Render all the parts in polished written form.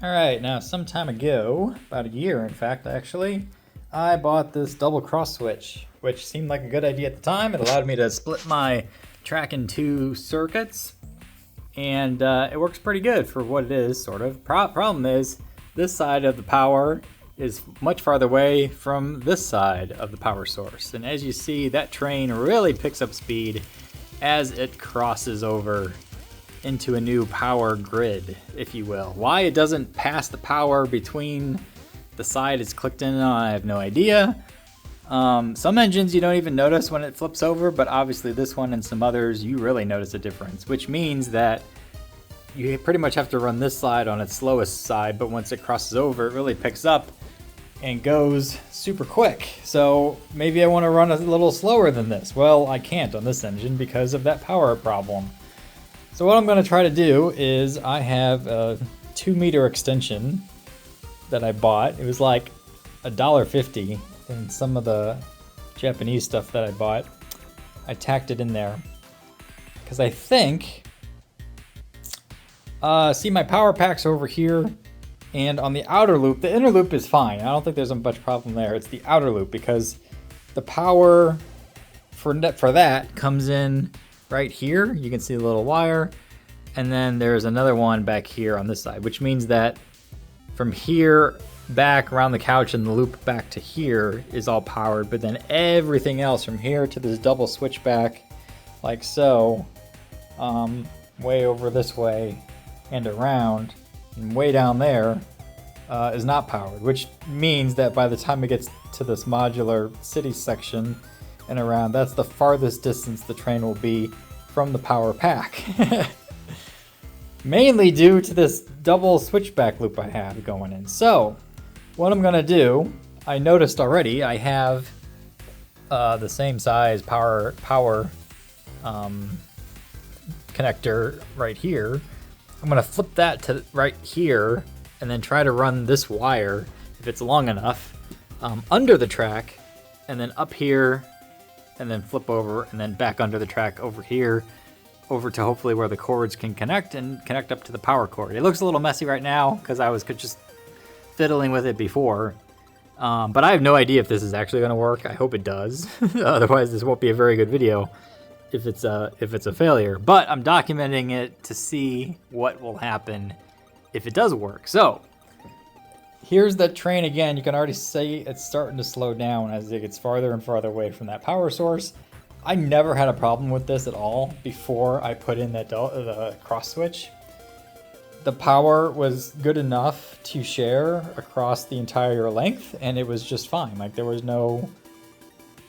Alright, now some time ago, about a year in fact actually, I bought this double cross switch, which seemed like a good idea at the time. It allowed me to split my track in two circuits, and it works pretty good for what it is, sort of. Problem is, this side of the power is much farther away from this side of the power source. And as you see, that train really picks up speed as it crosses over into a new power grid, if you will. Why it doesn't pass the power between the side it's clicked in on, I have no idea. Some engines you don't even notice when it flips over, but obviously this one and some others you really notice a difference, which means that you pretty much have to run this side on its slowest side, but once it crosses over, it really picks up and goes super quick. So maybe I want to run a little slower than this. Well, I can't on this engine because of that power problem. So what I'm going to try to do is I have a 2-meter extension that I bought. It was like $1.50 in some of the Japanese stuff that I bought. I tacked it in there because I think, see, my power pack's over here, and on the outer loop, the inner loop is fine. I don't think there's much problem there. It's the outer loop because the power for that comes in right here. You can see the little wire, and then there's another one back here on this side, which means that from here back around the couch and the loop back to here is all powered, but then everything else from here to this double switchback, like so, way over this way and around and way down there, is not powered, which means that by the time it gets to this modular city section and around, that's the farthest distance the train will be from the power pack. Mainly due to this double switchback loop I have going in. So what I'm gonna do, I noticed already I have the same size power connector right here. I'm gonna flip that to right here and then try to run this wire, if it's long enough, under the track, and then up here, and then flip over, and then back under the track over here, over to hopefully where the cords can connect and connect up to the power cord. It looks a little messy right now because I was just fiddling with it before, but I have no idea if this is actually going to work. I hope it does. Otherwise, this won't be a very good video if it's a failure. But I'm documenting it to see what will happen if it does work. So here's that train again. You can already see it's starting to slow down as it gets farther and farther away from that power source. I never had a problem with this at all before I put in the cross switch. The power was good enough to share across the entire length, and it was just fine. Like, there was no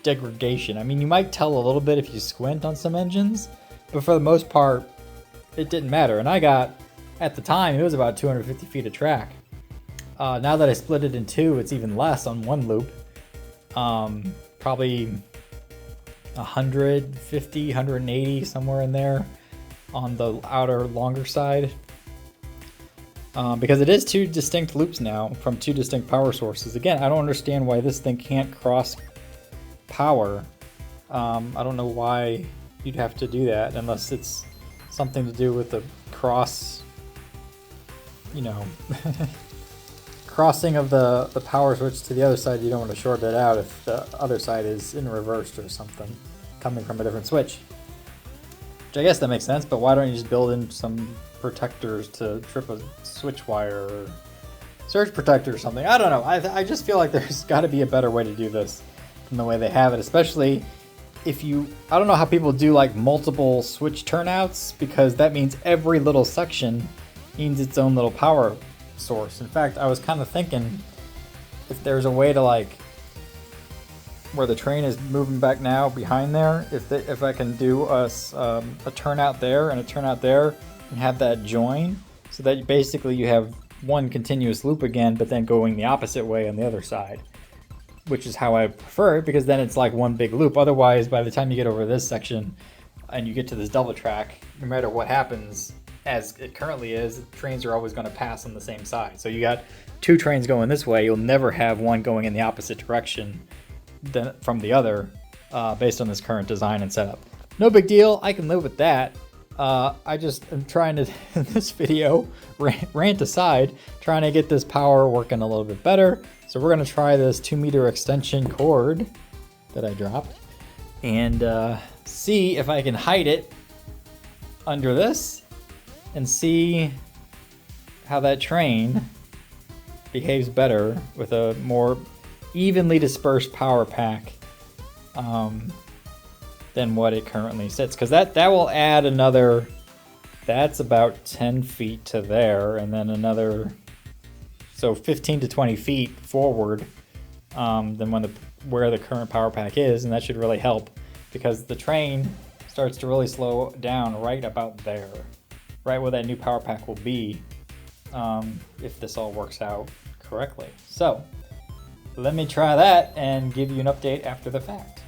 degradation. I mean, you might tell a little bit if you squint on some engines, but for the most part, it didn't matter. And I got, at the time, it was about 250 feet of track. Now that I split it in two, it's even less on one loop. Probably 150, 180, somewhere in there on the outer, longer side. Because it is two distinct loops now from two distinct power sources. Again, I don't understand why this thing can't cross power. I don't know why you'd have to do that unless it's something to do with the cross, you know, crossing of the power switch to the other side. You don't want to short it out if the other side is in reversed or something, coming from a different switch. Which I guess that makes sense, but why don't you just build in some protectors to trip a switch wire or surge protector or something? I don't know. I just feel like there's got to be a better way to do this than the way they have it, especially if you, I don't know how people do like multiple switch turnouts, because that means every little section needs its own little power source. In fact, I was kind of thinking if there's a way to, like, where the train is moving back now behind there, if I can do a turnout there and a turnout there and have that join, so that basically you have one continuous loop again, but then going the opposite way on the other side, which is how I prefer it, because then it's like one big loop. Otherwise, by the time you get over this section and you get to this double track, no matter what happens, as it currently is, trains are always going to pass on the same side. So you got two trains going this way, you'll never have one going in the opposite direction from the other, based on this current design and setup. No big deal, I can live with that. I just am trying to, in this video, rant aside, trying to get this power working a little bit better. So we're gonna try this 2-meter extension cord that I dropped and see if I can hide it under this and see how that train behaves better with a more evenly dispersed power pack than what it currently sits. Because that will add another, that's about 10 feet to there, and then another, so 15 to 20 feet forward than where the current power pack is, and that should really help because the train starts to really slow down right about there, right where that new power pack will be, if this all works out correctly. So let me try that and give you an update after the fact.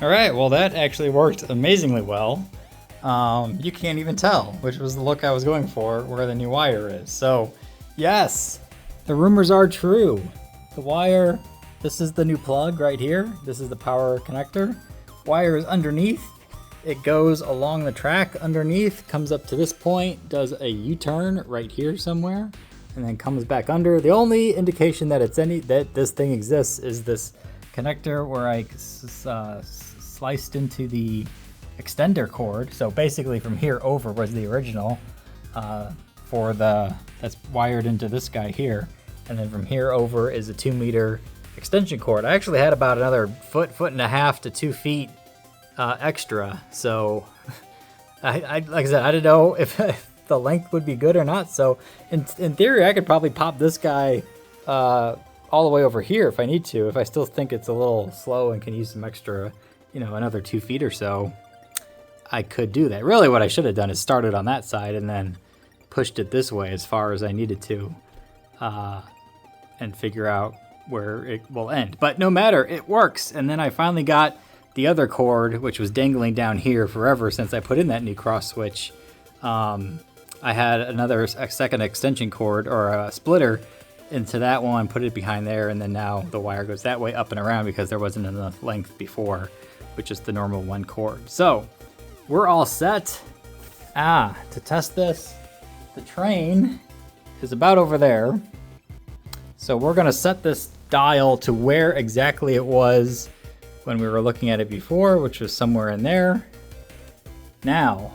All right, well that actually worked amazingly well. You can't even tell, which was the look I was going for, where the new wire is. So yes, the rumors are true. The wire, this is the new plug right here. This is the power connector. Wire is underneath. It goes along the track underneath, comes up to this point, does a U-turn right here somewhere, and then comes back under. The only indication that that this thing exists is this connector where I sliced into the extender cord. So basically from here over was the original that's wired into this guy here. And then from here over is a 2-meter extension cord. I actually had about another foot and a half to 2 feet extra. So like I said, I didn't know if the length would be good or not. So in theory, I could probably pop this guy all the way over here if I need to. If I still think it's a little slow and can use some extra, another 2 feet or so, I could do that. Really what I should have done is started on that side and then pushed it this way as far as I needed to and figure out where it will end. But no matter, it works. And then I finally got the other cord, which was dangling down here forever since I put in that new cross switch. I had a second extension cord or a splitter into that one, put it behind there, and then now the wire goes that way up and around because there wasn't enough length before, which is the normal one cord. So we're all set. To test this, the train is about over there. So we're gonna set this dial to where exactly it was when we were looking at it before, which was somewhere in there. Now,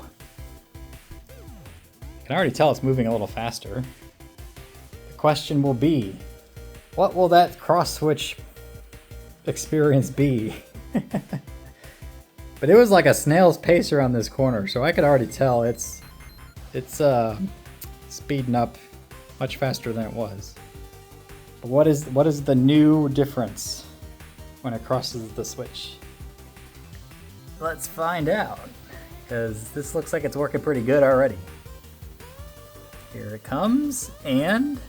you can already tell it's moving a little faster. The question will be, what will that cross switch experience be? But it was like a snail's pace around this corner, so I could already tell it's speeding up much faster than it was. But what is the new difference when it crosses the switch? Let's find out, because this looks like it's working pretty good already. Here it comes, and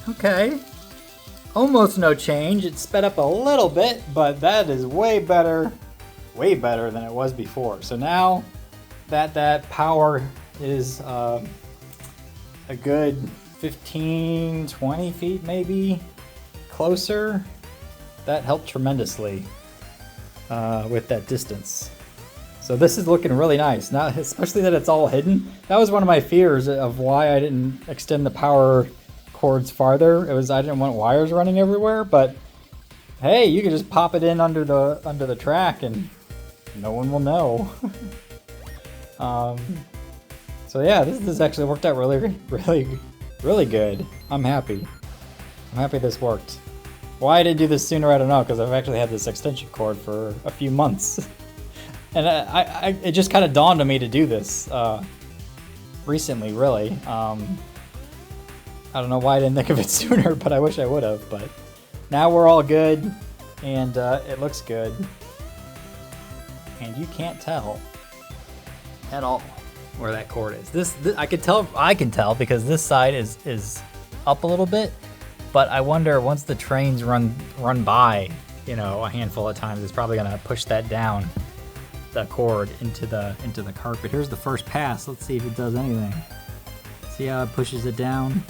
okay, almost no change. It sped up a little bit, but that is way better than it was before. So now that power is a good 15, 20 feet maybe closer. That helped tremendously with that distance. So this is looking really nice, now, especially that it's all hidden. That was one of my fears of why I didn't extend the power cords farther. It was I didn't want wires running everywhere, but hey, you can just pop it in under the track and no one will know. So yeah, this actually worked out really good. I'm happy this worked. Why I didn't do this sooner, I don't know, because I've actually had this extension cord for a few months. And it just kind of dawned on me to do this recently, really. I don't know why I didn't think of it sooner, but I wish I would have. But now we're all good, and it looks good. And you can't tell at all where that cord is. This I can tell because this side is up a little bit, but I wonder once the trains run by, a handful of times, it's probably gonna push that down, the cord into the carpet. Here's the first pass. Let's see if it does anything. See how it pushes it down?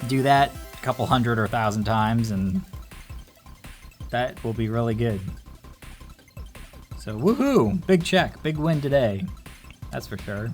Do that a couple hundred or 1,000 times and that will be really good. So woohoo! Big check, big win today. That's for sure.